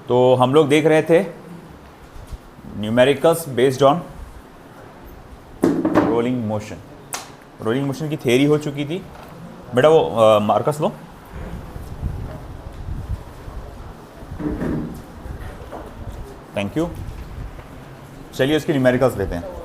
तो हम लोग देख रहे थे numericals based on rolling motion. Rolling motion की थ्योरी हो चुकी थी बेटा, वो मार्कस लो। Thank you. चलिए इसकी न्यूमेरिकल्स लेते हैं।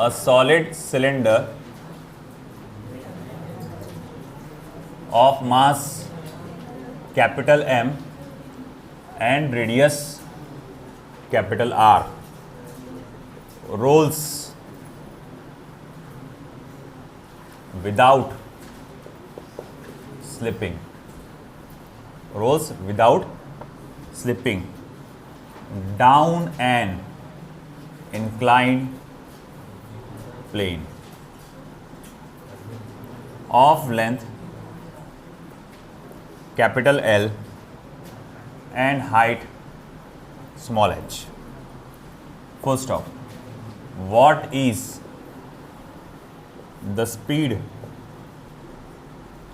A solid cylinder of mass capital M and radius capital R rolls without slipping. Rolls without slipping down an inclined plane of length capital L and height small h. First off, what is the speed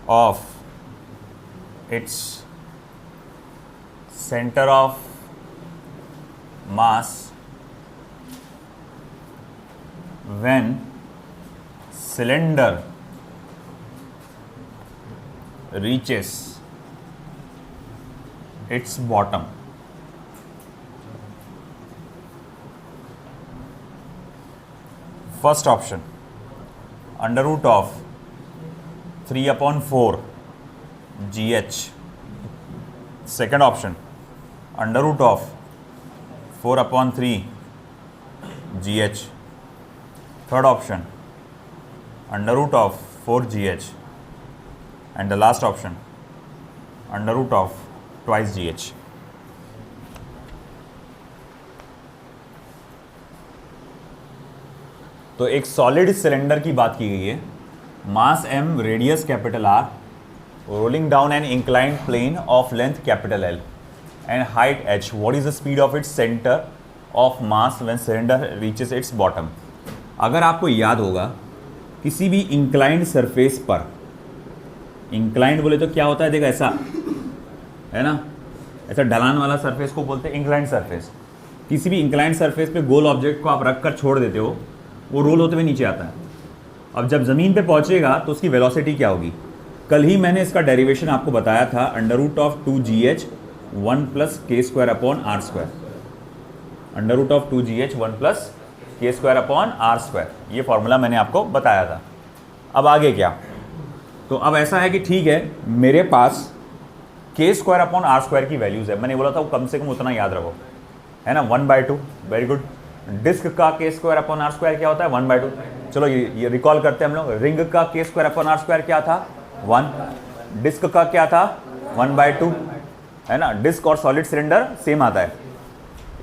of its center of mass when cylinder reaches its bottom? First option, under root of 3/4 GH. Second option, under root of 4/3 GH. Third option, under root of 4 GH. And the last option, under root of twice GH. तो एक solid cylinder की बात की गई है, mass m, radius capital R, rolling down an inclined plane of length capital L and height h. What is the speed of its centre of mass when cylinder reaches its bottom? अगर आपको याद होगा, किसी भी inclined surface पर, inclined बोले तो क्या होता है, देखो ऐसा है ना, ऐसा ढलान वाला सरफेस को बोलते हैं इंक्लाइंड सरफेस। किसी भी इंक्लाइंड सरफेस पे गोल ऑब्जेक्ट को आप रख कर छोड़ देते हो, वो रोल होते हुए नीचे आता है। अब जब ज़मीन पे पहुंचेगा तो उसकी वेलोसिटी क्या होगी? कल ही मैंने इसका डेरिवेशन आपको बताया था, under root of 2GH 1 + k² R²। Under root of 2GH 1 + k² R², ये फॉर्मूला मैंने आपको बताया था। अब आगे क्या? तो अब ऐसा है कि ठीक है, मेरे पास k² R² की वैल्यूज़ है। मैंने बोला था वो कम से कम उतना याद रखो, है ना, 1/2। Very good. डिस्क का k² R² क्या होता है? 1/2। चलो ये रिकॉल करते हैं हम लोग। रिंग का k² R² क्या था? 1। डिस्क का क्या था? 1/2, है ना। डिस्क और सॉलिड सिलेंडर सेम आता है।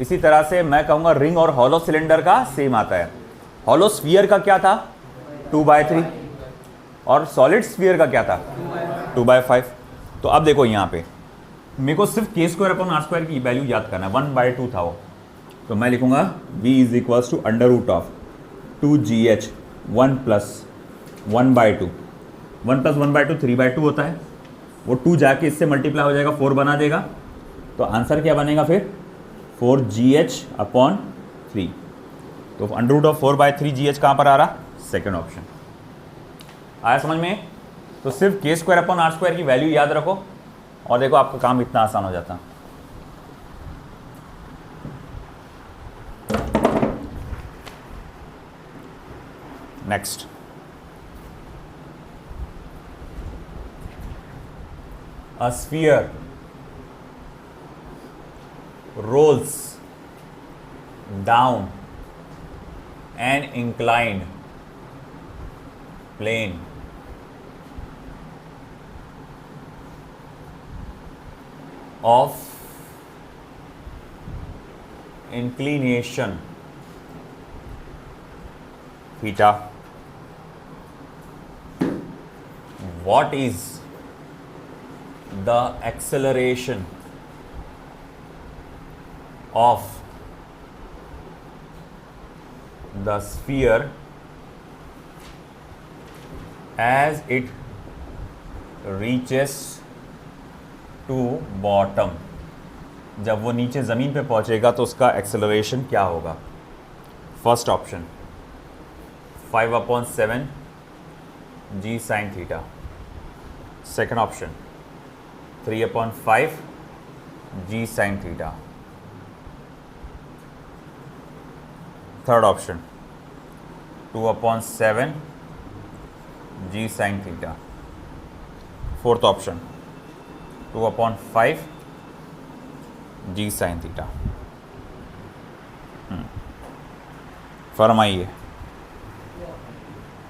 इसी तरह से मैं कहूँगा रिंग और हॉलो सिलेंडर का सेम आता है। हॉलो स्फीयर का क्या था? 2/3। और सॉलिड स्फीयर का क्या था? 2/5। तो अब देखो यहाँ पे मेरे को सिर्फ k² R² की वैल्यू याद करना है। 1/2 था वो, तो मैं लिखूंगा v = under root of 2GH 1 + 1/2। 1 + 1/2 3/2 होता है। वो 2 जाके इससे मल्टीप्लाई हो जाएगा, 4 बना देगा। तो आंसर क्या बनेगा फिर? 4GH/3। तो अंडर रूट ऑफ 4/3 GH कहाँ पर आ रहा? Second option. आया समझ में? तो सिर्फ k² R² की वैल्यू याद रखो और देखो आपका काम इतना आसान हो जाता। Next, a sphere rolls down an inclined plane of inclination theta, what is the acceleration of the sphere as it reaches to bottom? जब वो नीचे ज़मीन पे पहुंचेगा तो उसका एक्सेलरेशन क्या होगा? First option 5/7 g sin theta, second option 3/5 g sin theta, third option 2/7 g sin theta, fourth option 2/5 g sin theta. फरमाइए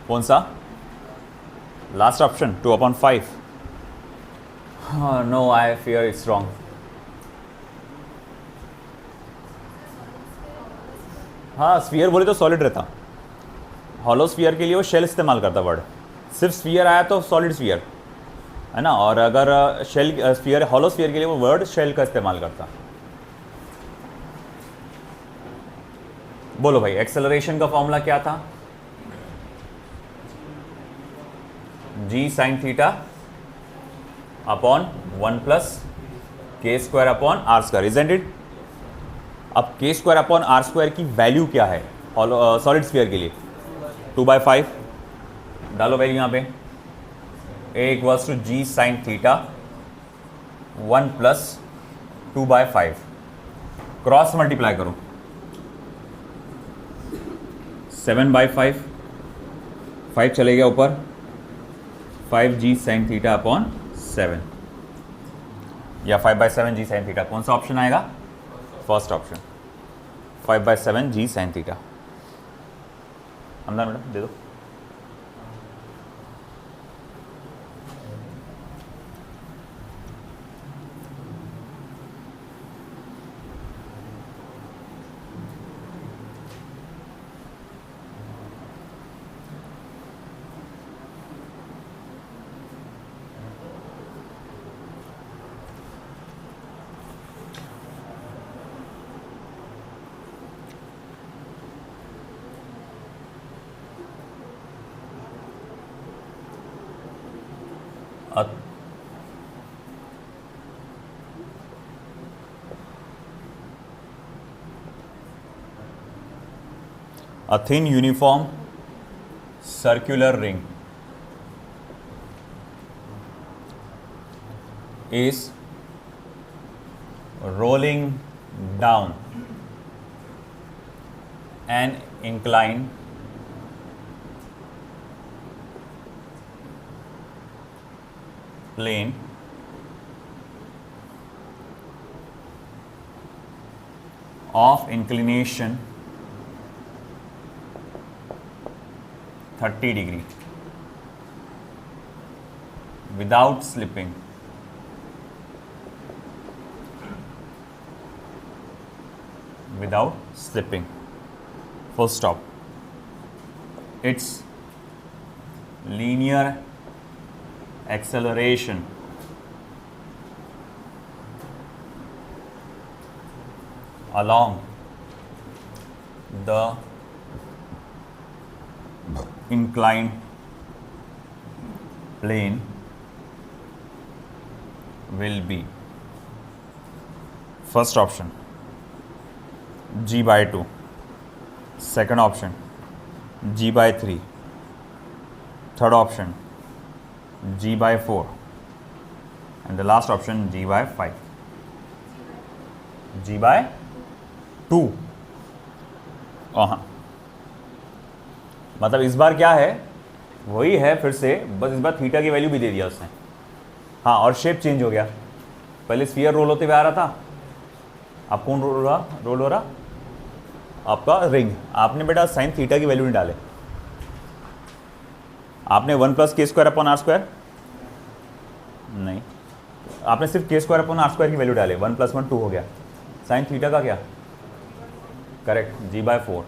कौन सा? Last option 2/5। No, I fear it's wrong. हाँ, स्फीयर बोले तो सॉलिड रहता, हॉलो स्फीयर के लिए वो शेल इस्तेमाल करता वर्ड, सिर्फ स्फीयर आया तो सॉलिड स्फीयर है ना, और अगर शेल स्फीयर हॉलो स्फीयर के लिए वो वर्ड शेल का इस्तेमाल करता। बोलो भाई, एक्सेलरेशन का फॉर्मूला क्या था? g sin theta upon 1 plus k² upon r², isn't it? अब k² अपॉन r² की वैल्यू क्या है सॉलिड स्फीयर के लिए? 2/5 डालो वैल्यू यहाँ पे, a equals to g sin theta 1 plus 2/5, cross multiply करो, 7/5, 5 चले गया ऊपर, 5g sin थीटा अपॉन 7 या 5/7 g sin थीटा, कौन सा ऑप्शन आएगा? फर्स्ट ऑप्शन 5/7 g sin थीटा। हमदा मैडम दे दो। A thin uniform circular ring is rolling down an inclined plane of inclination 30 degree without slipping. Without slipping. Full stop. Its linear acceleration along the inclined plane will be, first option g/2, second option g/3, third option g/4, and the last option g/5. g/2। हाँ, मतलब इस बार क्या है, वही है फिर से, बस इस बार थीटा की वैल्यू भी दे दिया उसने। हाँ, और शेप चेंज हो गया, पहले स्फीयर रोल होते हुए आ रहा था, अब कौन रोल हो रहा? आपका रिंग। आपने बेटा साइन थीटा की वैल्यू नहीं डाले, आपने 1 प्लस k² अपॉन r² नहीं, आपने सिर्फ के स्क्वायर अपॉन आर स्क्वायर की वैल्यू डाले, 1 + 1 2 हो गया। साइन थीटा का क्या? Correct, g/4।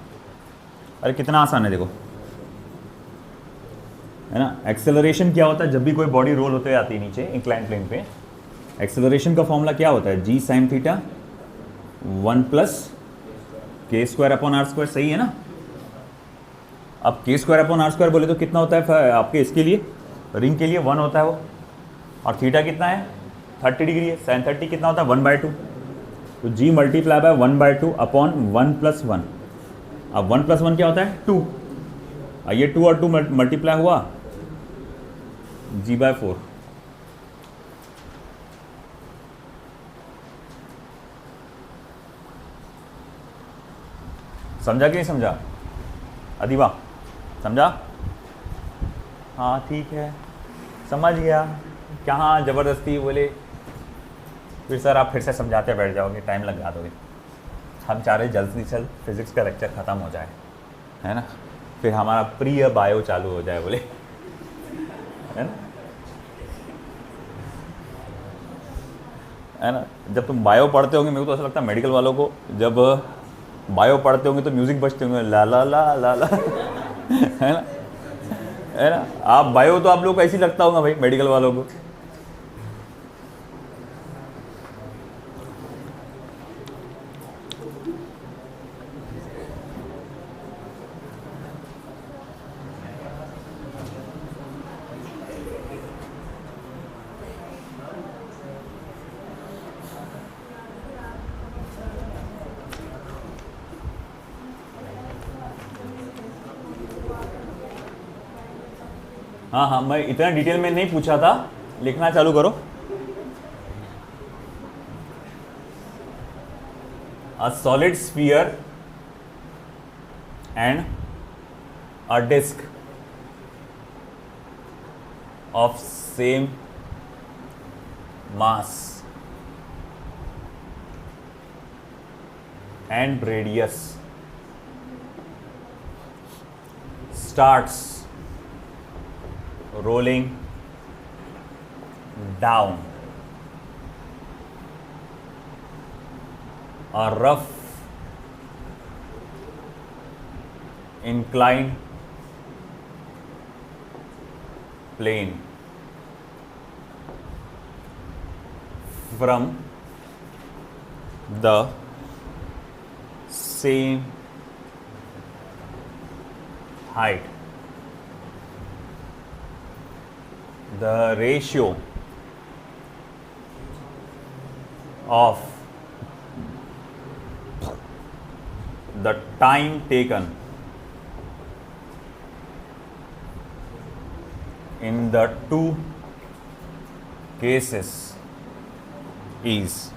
अरे कितना आसान है देखो, है ना। एक्सेलरेशन क्या होता है जब भी कोई बॉडी रोल होते हुए आती है नीचे इंक्लाइन प्लेन पे, एक्सेलरेशन का फॉर्मूला क्या होता है? g sin थीटा 1 + के स्क्वायर अपॉन आर स्क्वायर, सही है ना। अब के स्क्वायर अपॉन आर स्क्वायर बोले तो कितना होता है आपके इसके लिए, रिंग के लिए 1 होता है वो, और थीटा कितना है 30 डिग्री है, साइन 30 कितना होता है 1/2, तो g मल्टीप्लाई बाय 1/2 अपॉन 1 + 1। अब 1 + 1 क्या होता है 2, ये 2 और 2 मल्टीप्लाई हुआ g/4। समझा कि नहीं समझा? अदीबा समझा? हाँ ठीक है, समझ गया। कहाँ ज़बरदस्ती बोले फिर सर आप फिर से समझाते बैठ जाओगे, टाइम लगा दोगे। हम चाह रहे जल्दी से जल्द फिज़िक्स का लेक्चर ख़त्म हो जाए, है ना, फिर हमारा प्रिय बायो चालू हो जाए बोले, है ना। है ना, जब तुम बायो पढ़ते होंगे, मेरे को तो ऐसा लगता है मेडिकल वालों को जब बायो पढ़ते होंगे तो म्यूज़िक बजते होंगे, ला ला ला ला ला है ना, है ना। आप बायो तो आप लोग को ऐसे ही लगता होगा भाई मेडिकल वालों को। हाँ हाँ, मैं इतना डिटेल में नहीं पूछा था, लिखना चालू करो। A solid sphere and a disk of same mass and radius starts rolling down a rough inclined plane from the same height. The ratio of the time taken in the two cases is,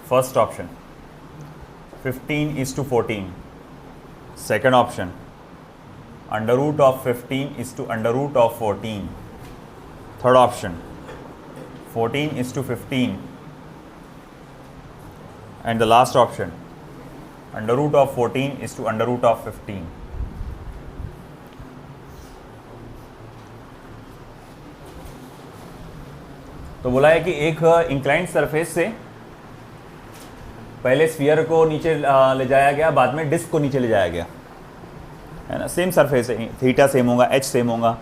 first option 15:14, second option under root of 15 is to under root of 14, third option 14:15, and the last option under root of 14 is to under root of 15. तो बोला है कि एक inclined surface से पहले sphere को नीचे ले जाया गया, बाद में डिस्क को नीचे ले जाया गया, है ना। सेम सरफेस है, थीटा सेम होगा, एच सेम होगा,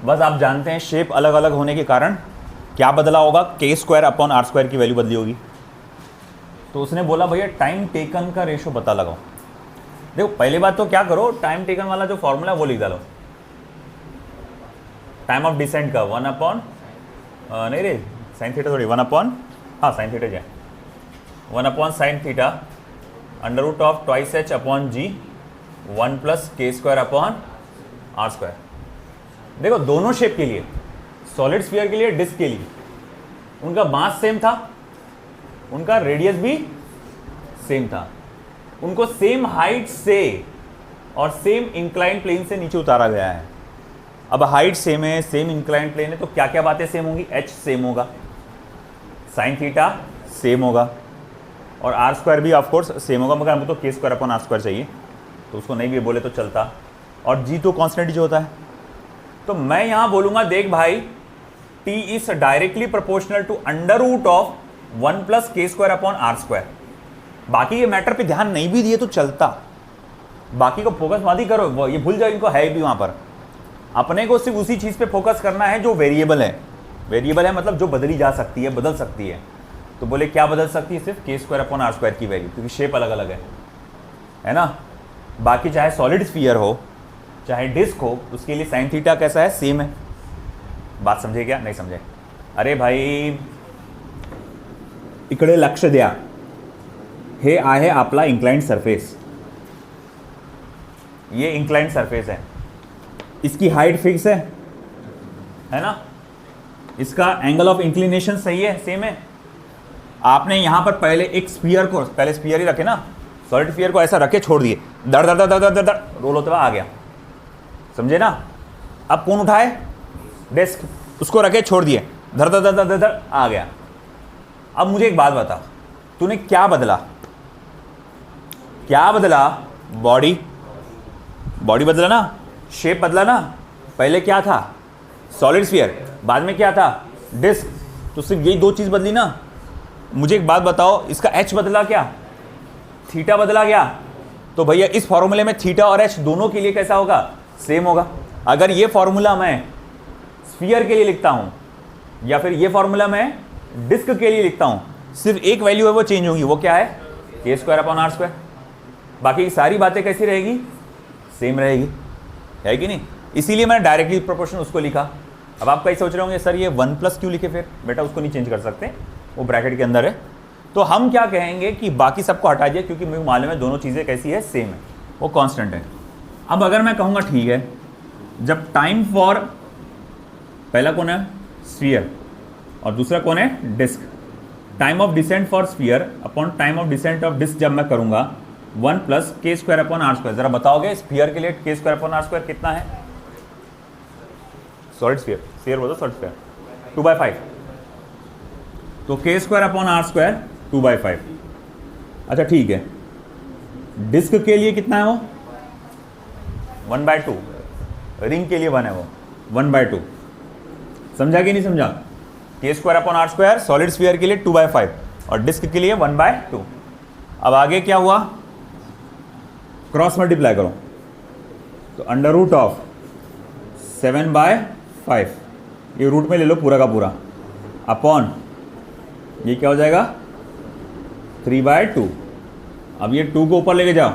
बस आप जानते हैं शेप अलग अलग होने के कारण क्या बदला होगा, के स्क्वायर अपॉन आर स्क्वायर की वैल्यू बदली होगी। तो उसने बोला भैया टाइम टेकन का रेशो पता लगाओ। देखो पहली बात तो क्या करो, टाइम टेकन वाला जो फॉर्मूला है वो लिख डालो, टाइम ऑफ डिसेंट का 1 अपॉन नहीं रे साइन थीटा थोड़ी 1 अपॉन, हाँ साइन थीटा क्या 1 upon sine theta under root of twice h upon g 1 + के स्क्वायर अपॉन आर स्क्वायर। देखो दोनों शेप के लिए, सॉलिड स्फीयर के लिए, डिस्क के लिए, उनका मास सेम था, उनका रेडियस भी सेम था, उनको सेम हाइट से और सेम इंक्लाइंड प्लेन से नीचे उतारा गया है। अब हाइट सेम है, सेम इंक्लाइंड प्लेन है, तो क्या क्या बातें सेम होंगी, एच सेम होगा, साइन थीटा सेम होगा, और आर स्क्वायर भी ऑफकोर्स सेम होगा, मगर हमको तो के स्क्वायर अपॉन आर स्क्वायर चाहिए, तो उसको नहीं भी बोले तो चलता। और जी तो कॉन्स्टेंट जो होता है, तो मैं यहां बोलूंगा देख भाई, T is directly proportional to under root of 1 plus K square upon R square. बाकी ये मैटर पे ध्यान नहीं भी दिए तो चलता, बाकी को फोकस मत ही करो, ये भूल जाओ इनको है भी वहां पर। अपने को सिर्फ उसी चीज पे फोकस करना है जो वेरिएबल है। वेरिएबल है मतलब जो बदली जा सकती है, बदल सकती है। तो बोले क्या बदल सकती है? सिर्फ के स्क्वायर अपॉन आर स्क्वायर की वैल्यू, क्योंकि शेप अलग अलग है ना। बाकी चाहे सॉलिड स्फीयर हो चाहे डिस्क हो, उसके लिए साइन थीटा कैसा है? सेम है। बात समझे क्या? नहीं समझे? अरे भाई इकडे लक्ष द्या, हे आहे आपला इंक्लाइंड सरफेस, ये इंक्लाइंड सरफेस है, इसकी हाइट फिक्स है ना, इसका एंगल ऑफ इंक्लिनेशन सही है, सेम है। आपने यहां पर पहले एक स्फीयर को, पहले स्फीयर ही रखे ना, सॉलिड स्फीयर को ऐसा रखे छोड़ दिए, दर दर दर दर दर दर रोल होते हुए आ गया, समझे ना। अब कौन उठाए? डेस्क, उसको रखे छोड़ दिए, धर धर धर धर धर आ गया। अब मुझे एक बात बता, तूने क्या बदला? क्या बदला? बॉडी, बॉडी बदला ना, शेप बदला ना। पहले क्या था? सॉलिड स्फीयर, बाद में क्या था? डिस्क। तो सिर्फ यही दो चीज बदली ना। मुझे एक बात बताओ, इसका एच बदला क्या? थीटा बदला क्या? तो भैया इस फॉर्मूले में थीटा और एच दोनों के लिए कैसा होगा? सेम होगा। अगर ये फॉर्मूला मैं स्फीयर के लिए लिखता हूं या फिर ये फॉर्मूला मैं डिस्क के लिए लिखता हूं, सिर्फ एक वैल्यू है वो चेंज होगी, वो क्या है? के स्क्वायर अपॉन आर स्क्वायर। बाकी की सारी बातें कैसी रहेगी? सेम रहेगी, है कि नहीं? इसीलिए मैंने डायरेक्टली प्रोपोर्शन उसको लिखा। अब आप कहीं सोच रहे होंगे सर ये 1 प्लस क्यों लिखे? फिर बेटा उसको नहीं चेंज कर सकते, वो ब्रैकेट के अंदर है। तो हम क्या कहेंगे कि बाकी सबको हटा दिया, क्योंकि मुझे मालूम है दोनों चीज़ें कैसी है? सेम है, वो कांस्टेंट है। अब अगर मैं कहूँगा ठीक है, जब टाइम फॉर, पहला कौन है? स्फीयर, और दूसरा कौन है? Disc. Time of descent for sphere upon time of descent of disc जब मैं करूँगा 1 plus K square upon R square. जरा बताओगे स्फीयर के लिए के स्क्वायर अपॉन आर स्क्वायर कितना है? सॉलिड स्फीयर, स्फीयर बोलो सॉलिड स्फीयर, 2/5। तो के स्क्वायर अपॉन आर स्क्वायर 2/5। अच्छा ठीक है, डिस्क के लिए कितना है वो? 1/2। रिंग के लिए 1 है वो, 1/2। समझा कि नहीं समझा? K square upon R square solid sphere के लिए 2/5 और डिस्क के लिए 1/2। अब आगे क्या हुआ? क्रॉस मल्टीप्लाई करो, तो अंडर रूट ऑफ 7/5, ये रूट में ले लो पूरा का पूरा, अपॉन ये क्या हो जाएगा? 3/2। अब ये 2 को ऊपर लेके जाओ,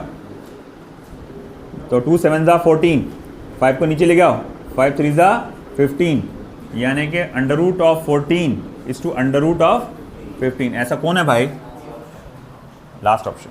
तो 2 7 ज़ा 14, 5 को नीचे ले आओ, 5 3 ज़ा 15, यानी कि under root of 14 is to under root of 15। ऐसा कौन है भाई? Last option.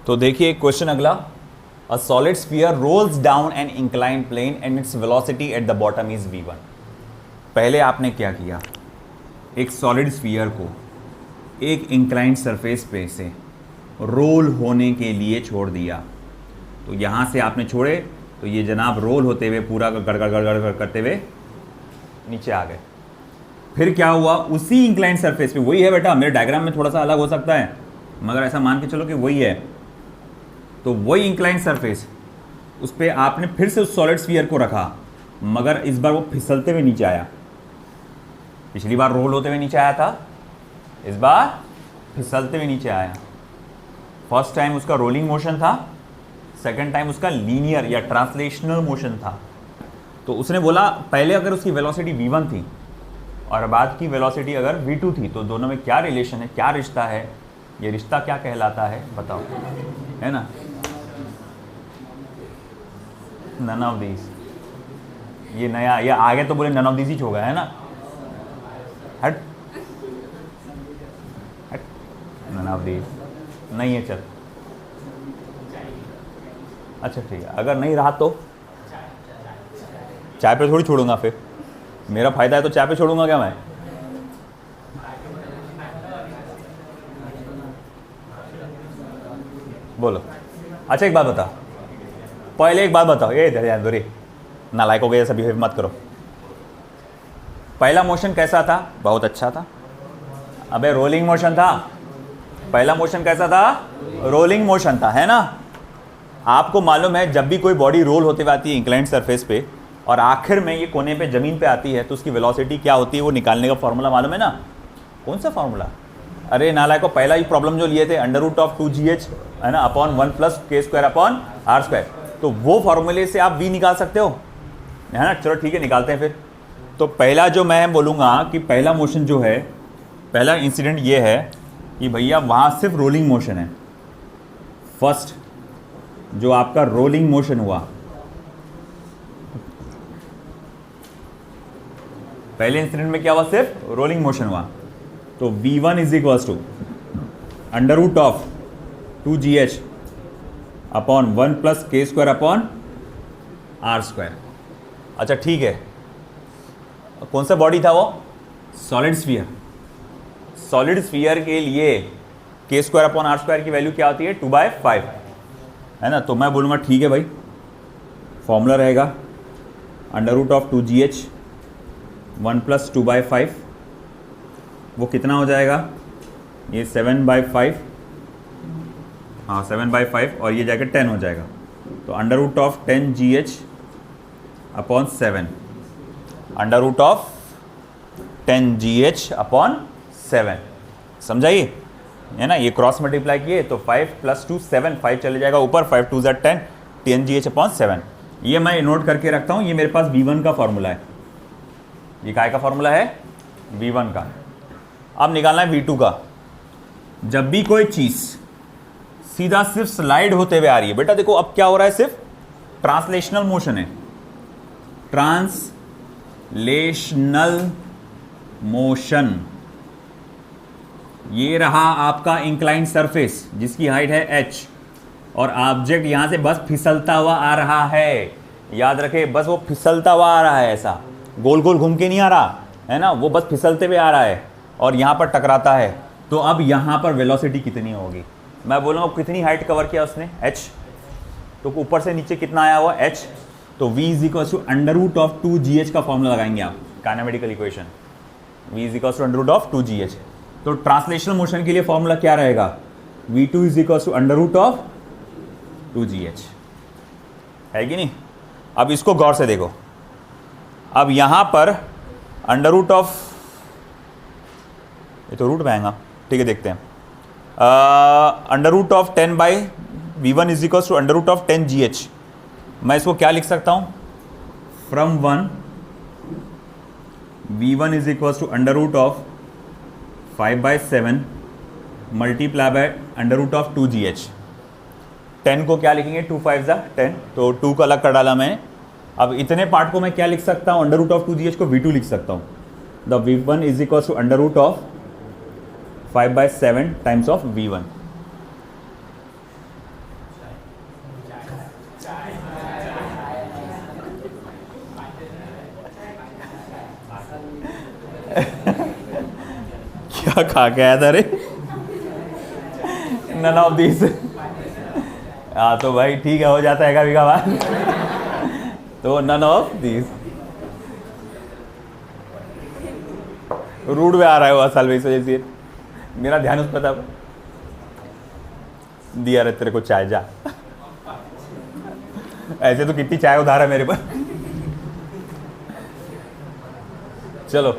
तो देखिए क्वेश्चन अगला, a solid sphere rolls down an incline plane and its velocity at the bottom is v1। पहले आपने क्या किया, एक सॉलिड स्फीयर को एक इंक्लाइंड सरफेस पे से रोल होने के लिए छोड़ दिया। तो यहाँ से आपने छोड़े तो ये जनाब रोल होते हुए पूरा गड़गड़ करते हुए नीचे आ गए। फिर क्या हुआ, उसी इंक्लाइंड सरफेस पे, वही है बेटा, मेरे डायग्राम में थोड़ा सा अलग हो सकता है मगर ऐसा मान के चलो कि वही है। तो वही इंक्लाइंड सरफेस, उस पर आपने फिर से उस सॉलिड स्फीयर को रखा, मगर इस बार वो फिसलते हुए नीचे आया। पिछली बार रोल होते हुए नीचे आया था, इस बार फिसलते हुए नीचे आया। फर्स्ट टाइम उसका रोलिंग मोशन था, सेकंड टाइम उसका लीनियर या ट्रांसलेशनल मोशन था। तो उसने बोला पहले अगर उसकी वेलोसिटी v1 थी और बाद की वेलोसिटी अगर v2 थी तो दोनों में क्या रिलेशन है, क्या रिश्ता है, ये रिश्ता क्या कहलाता है बताओ, है ना? नन ऑफ दीज, ये नया, ये आगे तो बोले नन ऑफ दीज ही होगा, है ना? हट हट, नन ऑफ दीज नहीं है, चल अच्छा ठीक है। अगर नहीं रहा तो चाय पे थोड़ी छोड़ूंगा, फिर मेरा फायदा है तो चाय पे छोड़ूंगा क्या मैं? बोलो। अच्छा एक बात बता, पहले एक बात बताओ, ये इधर नालायक हो गए, ऐसा बिहेव मत करो। पहला मोशन कैसा था? बहुत अच्छा था। अबे रोलिंग मोशन था, पहला मोशन कैसा था? रोलिंग मोशन था, है ना? आपको मालूम है जब भी कोई बॉडी रोल होते हुए आती है इंक्लाइंड सरफेस पे और आखिर में ये कोने पे ज़मीन पे आती है तो उसकी वेलोसिटी क्या होती है, वो निकालने का फॉर्मूला मालूम है ना? कौन सा फॉर्मूला? अरे नालायक को, पहला ही प्रॉब्लम जो लिए थे √2gh, है ना, अपॉन 1 + k² अपॉन r²। तो वो फॉर्मूले से आप v निकाल सकते हो, है ना? चलो ठीक है, निकालते हैं फिर। तो पहला जो मैं बोलूँगा कि पहला मोशन जो है, पहला इंसिडेंट ये है कि भैया वहाँ सिर्फ रोलिंग मोशन है। फर्स्ट जो आपका रोलिंग मोशन हुआ, पहले इंसिडेंट में क्या हुआ? सिर्फ रोलिंग मोशन हुआ। तो v1 = √2gh upon 1 + k² upon r²। अच्छा ठीक है, कौन सा बॉडी था वो? Solid sphere. सॉलिड स्फीयर के लिए k² अपॉन r² की वैल्यू क्या होती है? 2/5, है ना? तो मैं बोलूँगा ठीक है भाई, फॉर्मूला रहेगा √2gh 1 + 2/5, वो कितना हो जाएगा? ये 7/5, हाँ 7/5, और ये जाकर 10 हो जाएगा। तो √10gh अपॉन 7, √10gh अपॉन 7, समझाइए, है ना? ये क्रॉस मल्टीप्लाई किए तो 5 + 2 7, 5 चले जाएगा ऊपर, 5 × 2 = 10, 10gh अपॉन 7। ये मैं नोट करके रखता हूँ, ये मेरे पास v1 का फॉर्मूला है। ये काय का फॉर्मूला है? v1 का। अब निकालना है v2 का। जब भी कोई चीज़ सीधा सिर्फ स्लाइड होते हुए आ रही है, बेटा देखो अब क्या हो रहा है, सिर्फ ट्रांसलेशनल मोशन है, ट्रांसलेशनल मोशन। ये रहा आपका इंक्लाइंड सरफेस जिसकी हाइट है h, और ऑब्जेक्ट यहां से बस फिसलता हुआ आ रहा है। याद रखे, बस वो फिसलता हुआ आ रहा है, ऐसा गोल गोल घूम के नहीं आ रहा है ना, वो बस फिसलते हुए आ रहा है और यहाँ पर टकराता है। तो अब यहाँ पर वेलोसिटी कितनी होगी? मैं बोलूँगा कितनी हाइट कवर किया उसने? h। तो ऊपर से नीचे कितना आया हुआ? h। तो v = √2gh का फॉर्मूला लगाएंगे आप, काइनेमेटिकल इक्वेशन, v = √2gh। तो ट्रांसलेशनल मोशन के लिए फॉर्मूला क्या रहेगा? v2 = √2gh, है कि नहीं? अब इसको गौर से देखो, अब यहाँ पर ये तो रूट में आएगा, ठीक है देखते हैं। √10/v1 = √10gh। मैं इसको क्या लिख सकता हूँ? From 1 v1 = √5/7 multiply by √2gh। 10 को क्या लिखेंगे? 2 × 5 = 10, तो 2 का अलग कर डाला मैं। अब इतने पार्ट को मैं क्या लिख सकता हूँ? √2gh को v2 लिख सकता हूँ। The v1 = √5/7 times of v1। धक्का खा के आया था रे। None of this. हाँ तो भाई ठीक है, हो जाता है कभी कभार। तो नन ऑफ दिस। रूट में आ रहा है वो असल में, इस वजह से मेरा ध्यान उस पर था। दिया रे तेरे को चाय, जा। ऐसे तो कितनी चाय उधार है मेरे पर। चलो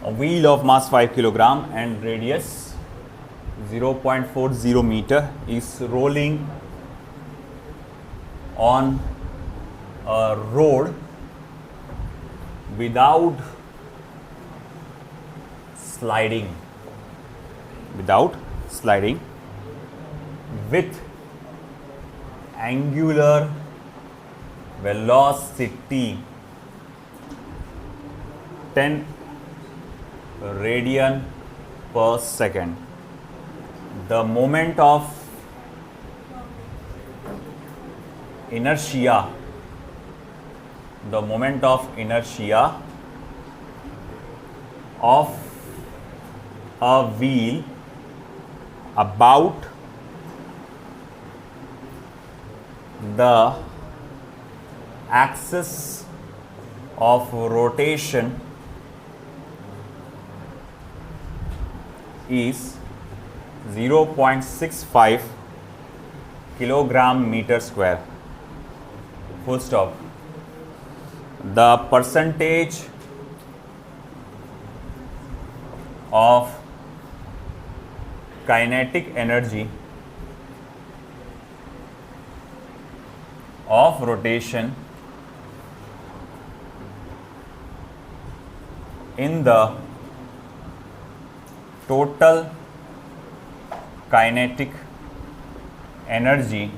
a wheel of mass 5 kilogram and radius 0.40 meter is rolling on a road without sliding with angular velocity 10 radian per second. The moment of inertia of a wheel about the axis of rotation is 0.65 kilogram meter square. Full stop. The percentage of kinetic energy of rotation in the total kinetic energy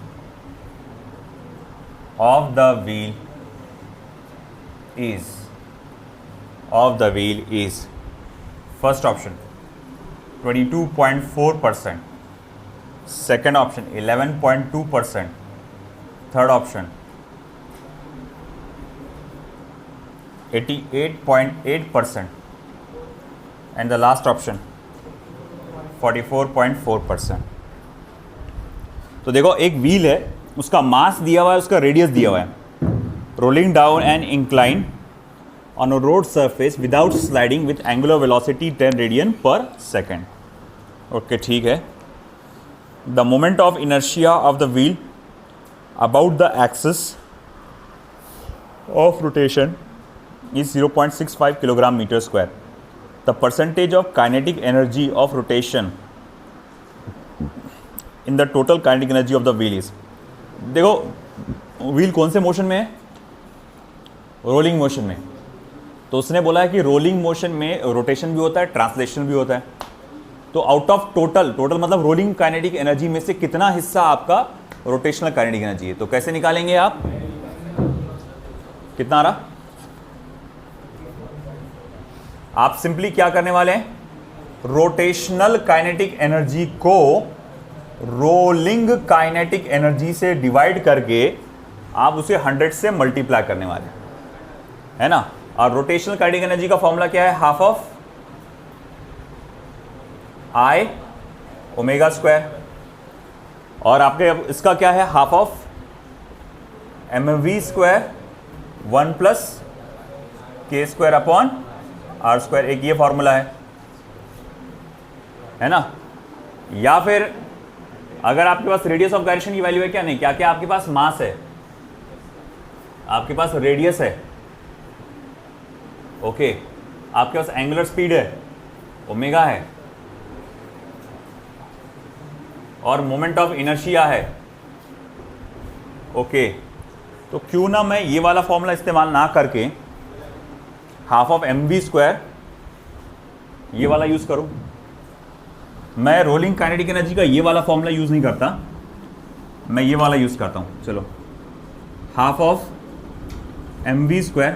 of the wheel is first option 22.4%, second option 11.2%, third option 88.8% and the last option 44.4%. तो देखो एक wheel है, उसका मास दिया हुआ है, उसका radius दिया हुआ है, rolling down and incline on a road surface without sliding with angular velocity 10 radian पर सेकेंड. ओके ठीक है. the moment of inertia of the wheel about the axis of rotation is 0.65 kilogram meter square. The percentage of kinetic energy of rotation in the total kinetic energy of the wheel is. देखो wheel कौन से motion में है, rolling motion में. तो उसने बोला है कि रोलिंग मोशन में रोटेशन भी होता है, ट्रांसलेशन भी होता है. तो आउट ऑफ टोटल मतलब रोलिंग काइनेटिक एनर्जी में से कितना हिस्सा आपका रोटेशनल काइनेटिक एनर्जी है. तो कैसे निकालेंगे आप, कितना आ रहा, आप सिंपली क्या करने वाले हैं, रोटेशनल काइनेटिक एनर्जी को रोलिंग काइनेटिक एनर्जी से डिवाइड करके आप उसे 100 से मल्टीप्लाई करने वाले है ना. और रोटेशनल काइनेटिक एनर्जी का फॉर्मूला क्या है, half of I omega square. और आपके इसका क्या है, half of M V square 1 plus K square upon R square. एक ये फॉर्मूला है ना. या फिर अगर आपके पास रेडियस ऑफ गायरेशन की वैल्यू है, क्या नहीं, क्या क्या आपके पास मास है, आपके पास रेडियस है, ओके, आपके पास एंगुलर स्पीड है, ओमेगा है, और मोमेंट ऑफ इनर्शिया है, ओके. तो क्यों ना मैं ये वाला फॉर्मूला इस्तेमाल ना करके half of M V square ये वाला यूज करूं. मैं रोलिंग काइनेटिक एनर्जी का ये वाला फॉर्मूला यूज नहीं करता, मैं ये वाला यूज करता हूं. चलो, half of M V square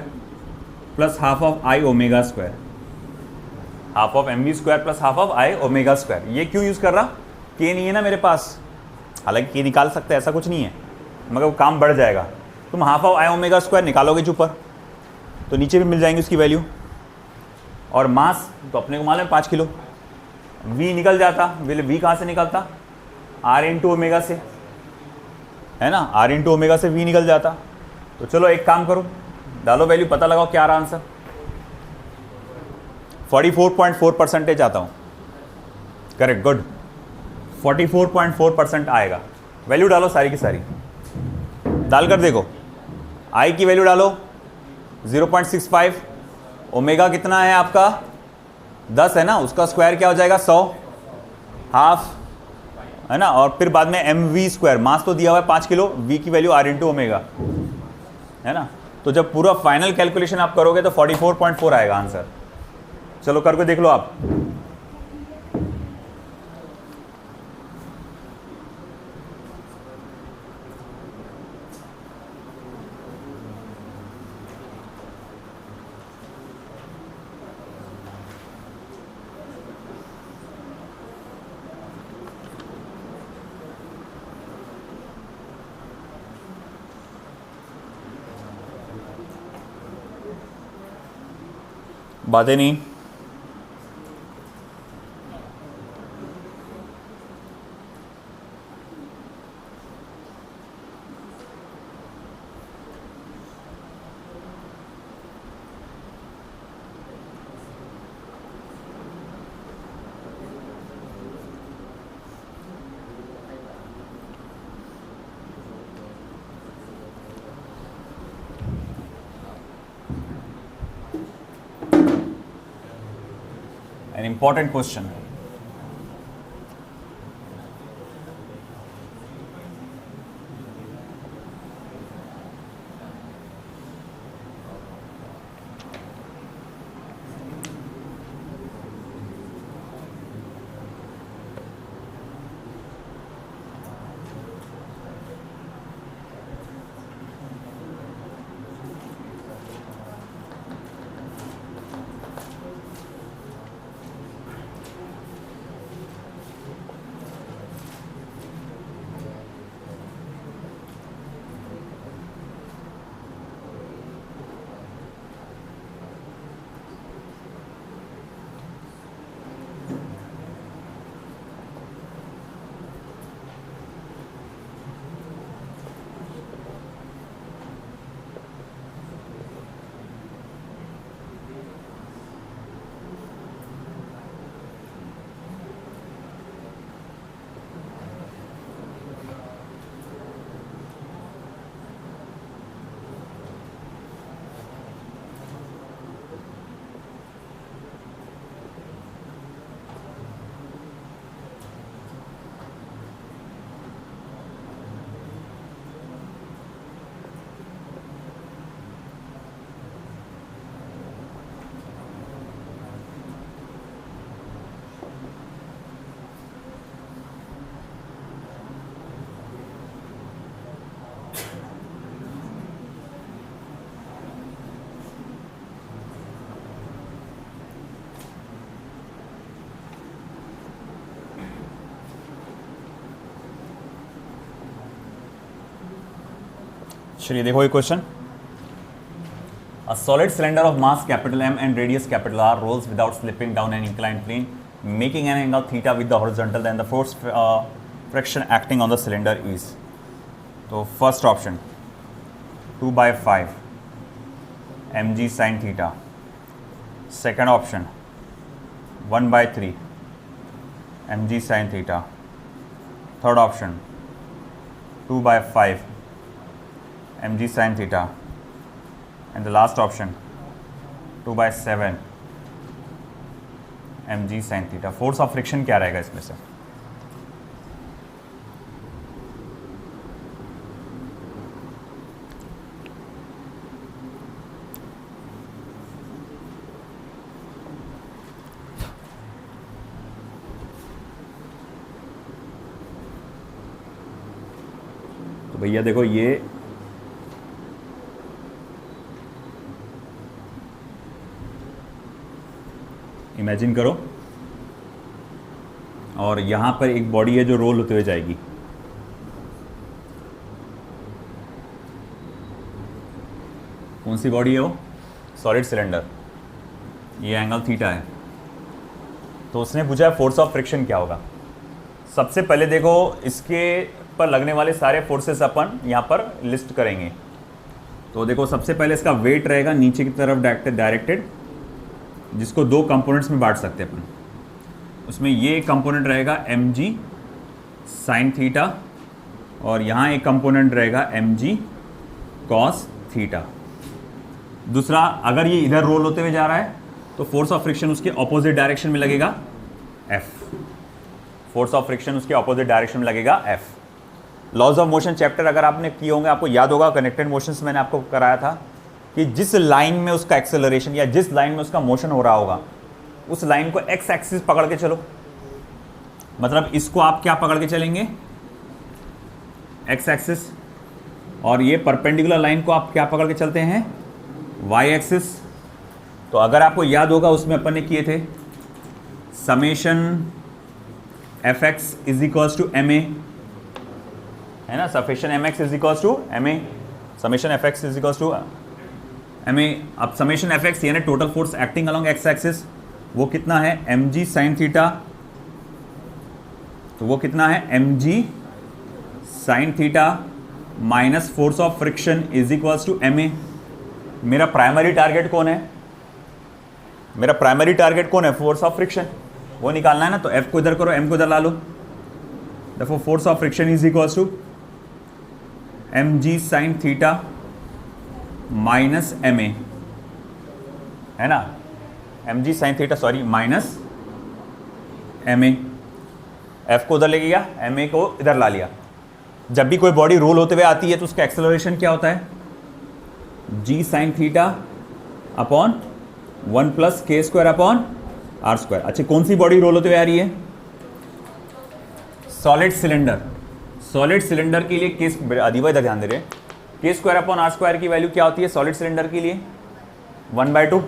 plus half of I omega square, half of M V square plus half of I omega square. ये क्यों यूज कर रहा, के नहीं है ना मेरे पास, हालांकि के निकाल सकते हैं, ऐसा कुछ नहीं है, मगर वो काम बढ़ जाएगा. तुम half of I omega square निकालोगे ऊपर तो नीचे भी मिल जाएंगी उसकी वैल्यू. और मास तो अपने को मालूम है 5 किलो. वी निकल जाता, वी कहाँ से निकलता, आर इंटू ओमेगा से, है ना, आर इंटू ओमेगा से वी निकल जाता. तो चलो एक काम करो, डालो वैल्यू, पता लगाओ क्या आ रहा आंसर. 44.4% आता हूँ, करेक्ट, गुड. 44.4% आएगा. वैल्यू डालो सारी की सारी, डालकर देखो. आई की वैल्यू डालो 0.65, ओमेगा कितना है आपका 10 है ना, उसका स्क्वायर क्या हो जाएगा 100, हाफ है ना. और फिर बाद में एम वी स्क्वायर, मास तो दिया हुआ है 5 किलो, वी की वैल्यू आर इंटू ओमेगा है ना. तो जब पूरा फाइनल कैलकुलेशन आप करोगे तो 44.4 आएगा आंसर. चलो करके देख लो आप. बातें नहीं, an important question. चलिए देखो ये question. A solid cylinder of mass capital M and radius capital R rolls without slipping down an inclined plane, making an angle theta with the horizontal. Then the force friction acting on the cylinder is. So first option 2/5 mg sin theta. Second option 1/3 mg sin theta. Third option 2/5 mg sin theta. And the last option 2/7 mg sin theta. Force of friction क्या रहेगा इसमें से? तो भैया देखो ये imagine करो और यहां पर एक बॉडी है जो रोल होते हुए जाएगी. कौन सी बॉडी है वो? Solid cylinder. ये एंगल थीटा है. तो उसने पूछा है फोर्स ऑफ फ्रिक्शन क्या होगा. सबसे पहले देखो इसके पर लगने वाले सारे फोर्सेस अपन यहां पर लिस्ट करेंगे. तो देखो सबसे पहले इसका वेट रहेगा नीचे की तरफ डायरेक्टेड, जिसको दो कंपोनेंट्स में बांट सकते हैं अपन. उसमें ये कंपोनेंट रहेगा mg sin थीटा और यहाँ एक कंपोनेंट रहेगा mg cos थीटा. दूसरा, अगर ये इधर रोल होते हुए जा रहा है तो फोर्स ऑफ फ्रिक्शन उसके ऑपोजिट डायरेक्शन में लगेगा F. फोर्स ऑफ फ्रिक्शन उसके ऑपोजिट डायरेक्शन में लगेगा F. Laws of motion chapter अगर आपने किए होंगे आपको याद होगा, कनेक्टेड मोशंस मैंने आपको कराया था कि जिस लाइन में उसका एक्सेलरेशन या जिस लाइन में उसका मोशन हो रहा होगा उस लाइन को एक्स एक्सिस पकड़ के चलो. मतलब इसको आप क्या पकड़ के चलेंगे? X axis. और ये परपेंडिकुलर लाइन को आप क्या पकड़ के चलते हैं? Y axis. तो अगर आपको याद होगा उसमें अपन ने किए थे summation f x is equals to m a, है ना. Summation m x is equals to m a, summation f x is equals to m a. अब समेशन एफ एक्स यानी total force acting along x axis वो कितना है? mg sin theta. तो वो कितना है? mg sin theta minus force of friction is equals to ma. मेरा प्राइमरी टारगेट कौन है? मेरा प्राइमरी टारगेट कौन है? Force of friction. वो निकालना है ना. तो f को इधर करो, m को इधर ला लो. देखो force of friction is equals to mg sin theta minus ma, है ना. mg sin theta sorry minus ma. f को उधर ले गया, ma को इधर ला लिया. जब भी कोई बॉडी रोल होते हुए आती है तो उसका एक्सेलरेशन क्या होता है? g sin theta upon 1 plus k square upon r square. अच्छा, कौन सी बॉडी रोल होते हुए आ रही है? Solid cylinder. सॉलिड सिलेंडर के लिए केस अधिवा इधर ध्यान दे रहे, k square upon r square की वैल्यू क्या होती है सॉलिड सिलेंडर के लिए? 1/2,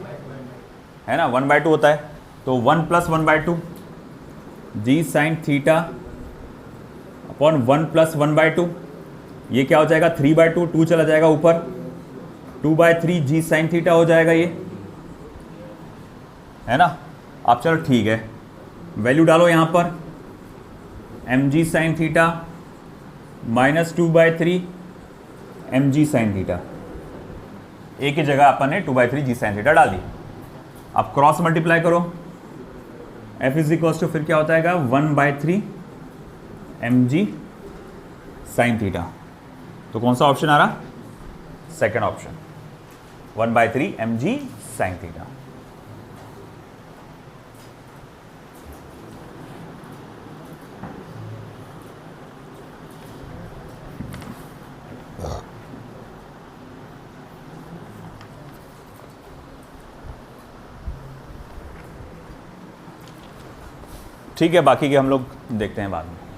है ना. 1/2 होता है. तो 1 plus 1/2 g sin theta upon 1 plus 1/2, ये क्या हो जाएगा? 3/2. 2 चला जाएगा ऊपर, 2/3 g sin थीटा हो जाएगा ये, है ना. आप चलो ठीक है, वैल्यू डालो यहाँ पर mg sin theta minus 2/3 mg sin theta. एक ही जगह अपन ने 2/3 g sin थीटा डाल दी. अब क्रॉस मल्टीप्लाई करो, f इज इक्वल्स टू फिर क्या होता है 1/3 mg sin थीटा. तो कौन सा ऑप्शन आ रहा? Second option, 1/3 mg sin theta. ठीक है, बाकी के हम लोग देखते हैं बाद में.